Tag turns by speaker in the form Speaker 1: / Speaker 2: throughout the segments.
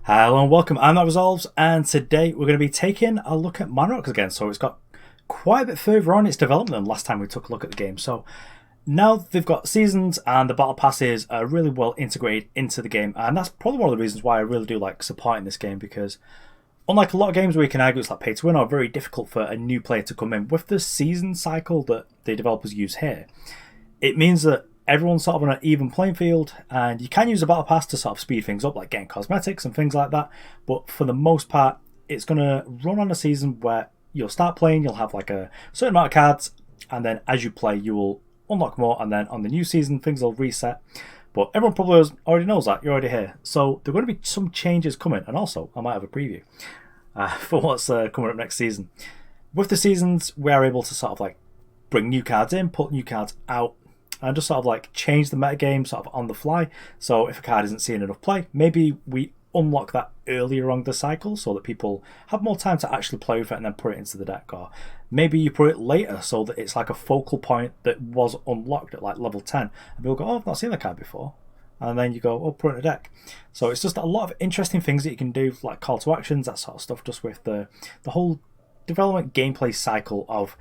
Speaker 1: Hello and welcome, I'm That Resolves, and today we're going to be taking a look at Manarocks again. So it's got quite a bit further on its development than last time we took a look at the game. So now they've got seasons and the battle passes are really well integrated into the game, and that's probably one of the reasons why I really do like supporting this game, because unlike a lot of games where you can argue it's like pay to win or very difficult for a new player to come in, with the season cycle that the developers use here, it means that everyone's sort of on an even playing field, and you can use a battle pass to sort of speed things up, like getting cosmetics and things like that. But for the most part, it's going to run on a season where you'll start playing, you'll have like a certain amount of cards, and then as you play, you will unlock more, and then on the new season, things will reset. But everyone probably already knows that, you're already here. So there are going to be some changes coming, and also I might have a preview for what's coming up next season. With the seasons, we are able to sort of like bring new cards in, put new cards out, and just sort of like change the metagame sort of on the fly. So if a card isn't seeing enough play, maybe we unlock that earlier on the cycle so that people have more time to actually play with it and then put it into the deck. Or maybe you put it later so that it's like a focal point that was unlocked at like level 10. And people go, oh, I've not seen that card before. And then you go, oh, put it in a deck. So it's just a lot of interesting things that you can do, like call to actions, that sort of stuff, just with the whole development gameplay cycle of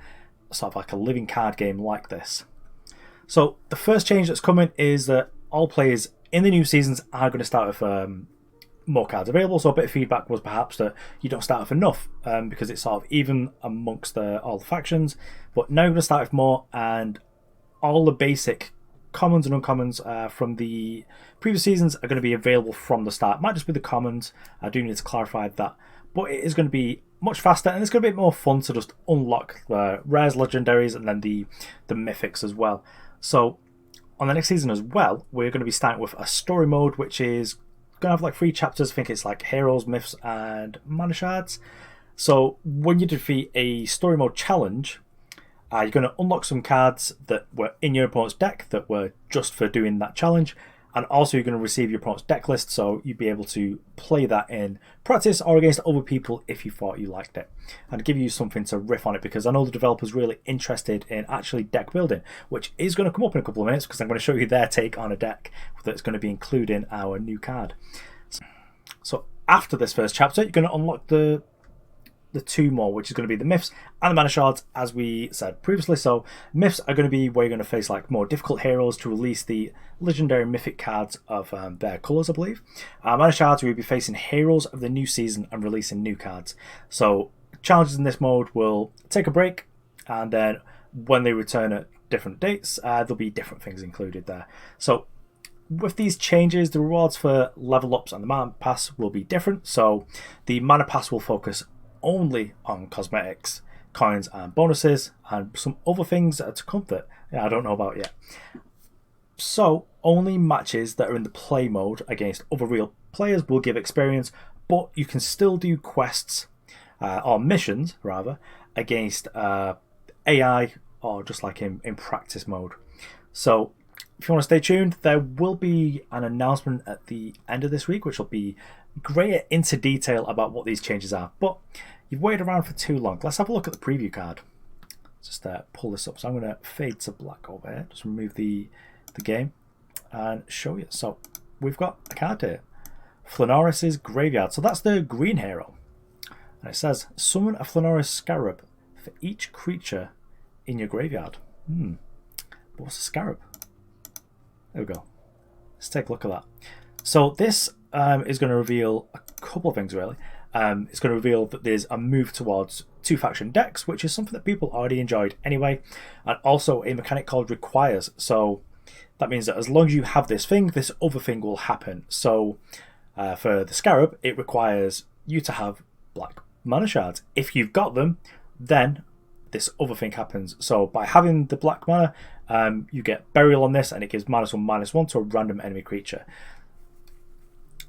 Speaker 1: sort of like a living card game like this. So the first change that's coming is that all players in the new seasons are going to start with more cards available. So a bit of feedback was perhaps that you don't start with enough because it's sort of even amongst all the factions. But now you're going to start with more, and all the basic commons and uncommons from the previous seasons are going to be available from the start. Might just be the commons. I do need to clarify that. But it is going to be much faster, and it's going to be a bit more fun to just unlock the rares, legendaries, and then the mythics as well. So on the next season as well, we're going to be starting with a story mode, which is going to have like 3 chapters. I think it's like heroes, myths, and mana shards. So when you defeat a story mode challenge, you're going to unlock some cards that were in your opponent's deck that were just for doing that challenge. And also you're going to receive your opponent's deck list, so you'd be able to play that in practice or against other people if you thought you liked it. And give you something to riff on it, because I know the developer's really interested in actually deck building, which is going to come up in a couple of minutes, because I'm going to show you their take on a deck that's going to be included in our new card. So after this first chapter, you're going to unlock the 2 more, which is going to be the myths and the mana shards, as we said previously. So myths are going to be where you're going to face like more difficult heroes to release the legendary mythic cards of their colours, I believe. Mana shards, we'll be facing heroes of the new season and releasing new cards. So challenges in this mode will take a break, and then when they return at different dates, there'll be different things included there. So with these changes, the rewards for level ups and the mana pass will be different. So the mana pass will focus only on cosmetics, coins, and bonuses, and some other things that are to come that I don't know about yet. So only matches that are in the play mode against other real players will give experience, but you can still do quests or missions rather against AI, or just like in practice mode. So if you want to stay tuned, there will be an announcement at the end of this week, which will be greater into detail about what these changes are. But you've waited around for too long. Let's have a look at the preview card. Just pull this up. So I'm going to fade to black over here. Just remove the game and show you. So we've got a card here, Flanoris's Graveyard. So that's the green hero, and it says summon a Flanoris Scarab for each creature in your graveyard. But what's a scarab? There we go. Let's take a look at that. So this is going to reveal a couple of things, really. It's going to reveal that there's a move towards 2 faction decks, which is something that people already enjoyed anyway, and also a mechanic called requires. So that means that as long as you have this thing, this other thing will happen. So for the Scarab, it requires you to have black mana shards. If you've got them, then this other thing happens. So by having the black mana, you get burial on this, and it gives -1/-1 to a random enemy creature.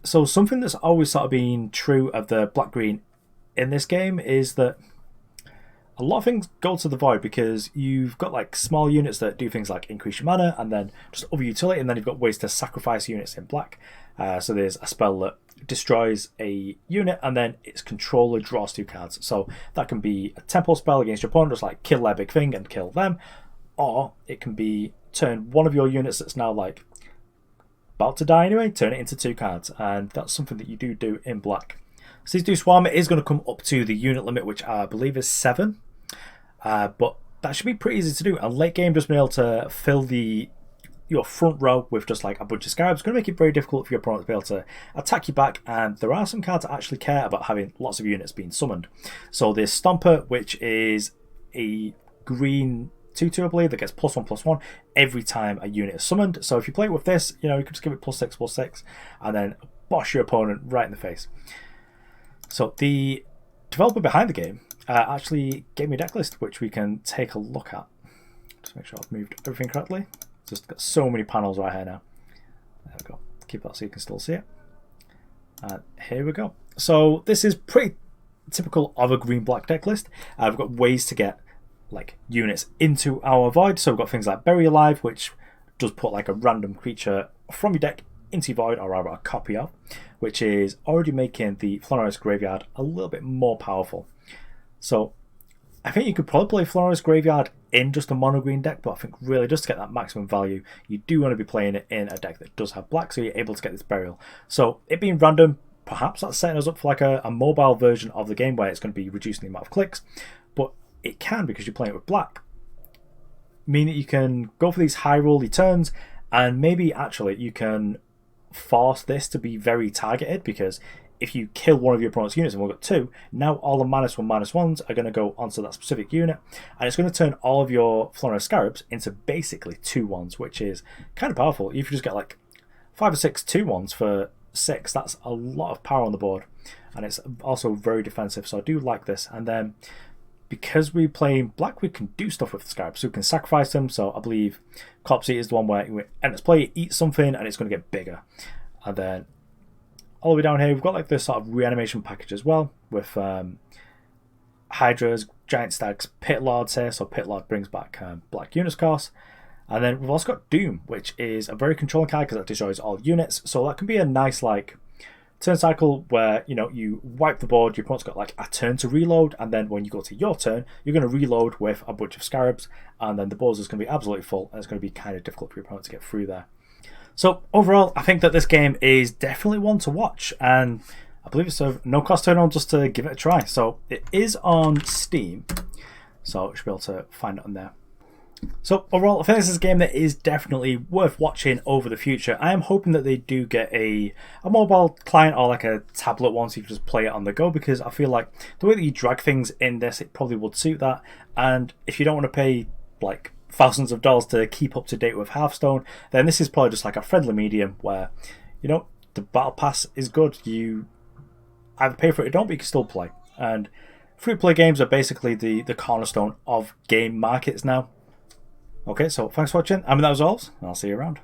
Speaker 1: So something that's always sort of been true of the black-green in this game is that a lot of things go to the void, because you've got like small units that do things like increase your mana and then just other utility, and then you've got ways to sacrifice units in black. So there's a spell that destroys a unit and then its controller draws 2 cards. So that can be a tempo spell against your opponent, just like kill their big thing and kill them, or it can be turn one of your units that's now like about to die anyway, turn it into 2 cards, and that's something that you do in black. CCG Swarm is going to come up to the unit limit, which I believe is 7, but that should be pretty easy to do. And late game, just being able to fill your front row with just like a bunch of Scarabs is going to make it very difficult for your opponent to be able to attack you back, and there are some cards that actually care about having lots of units being summoned. So there's Stomper, which is a green 2/2, I believe, that gets +1/+1 every time a unit is summoned. So if you play it with this, you can just give it +6/+6 and then bosh your opponent right in the face. So the developer behind the game actually gave me a deck list, which we can take a look at. Just make sure I've moved everything correctly. Just got so many panels right here now. There we go. Keep that so you can still see it. And here we go. So this is pretty typical of a green-black deck list. I've got ways to get like units into our void. So we've got things like Bury Alive, which does put like a random creature from your deck into your void, or rather a copy of, which is already making the Florist Graveyard a little bit more powerful. So I think you could probably play Florist Graveyard in just a mono green deck, but I think really just to get that maximum value, you do want to be playing it in a deck that does have black, so you're able to get this burial. So it being random, perhaps that's setting us up for like a mobile version of the game where it's going to be reducing the amount of clicks, but it can, because you're playing it with black, mean that you can go for these high rolly turns, and maybe actually you can force this to be very targeted, because if you kill one of your opponent's units, and we've got 2, now all the -1/-1s are going to go onto that specific unit, and it's going to turn all of your Florist Scarabs into basically 2/1s, which is kind of powerful. If you just get like 5 or 6 2/1s for 6, that's a lot of power on the board, and it's also very defensive, so I do like this. And then because we're playing black, we can do stuff with the Scarabs, so we can sacrifice them. So I believe Corpse Eater is the one where you end its play, eat something, and it's going to get bigger. And then all the way down here, we've got like this sort of reanimation package as well, with Hydras, Giant Stags, Pit Lords here. So Pit Lord brings back black units cost. And then we've also got Doom, which is a very controlling card because it destroys all units. So that can be a nice like turn cycle where you wipe the board, your opponent's got like a turn to reload, and then when you go to your turn, you're going to reload with a bunch of Scarabs, and then the board is going to be absolutely full, and it's going to be kind of difficult for your opponent to get through there. So overall, I think that this game is definitely one to watch, and I believe it's a no cost turn on just to give it a try. So it is on Steam, so you should be able to find it on there. So overall, I think this is a game that is definitely worth watching over the future. I am hoping that they do get a mobile client or like a tablet one, so you can just play it on the go, because I feel like the way that you drag things in this, it probably would suit that. And if you don't want to pay like thousands of dollars to keep up to date with Hearthstone, then this is probably just like a friendly medium where the battle pass is good. You either pay for it or don't, but you can still play. And free-to-play games are basically the cornerstone of game markets now. Okay, so thanks for watching. That was all, and I'll see you around.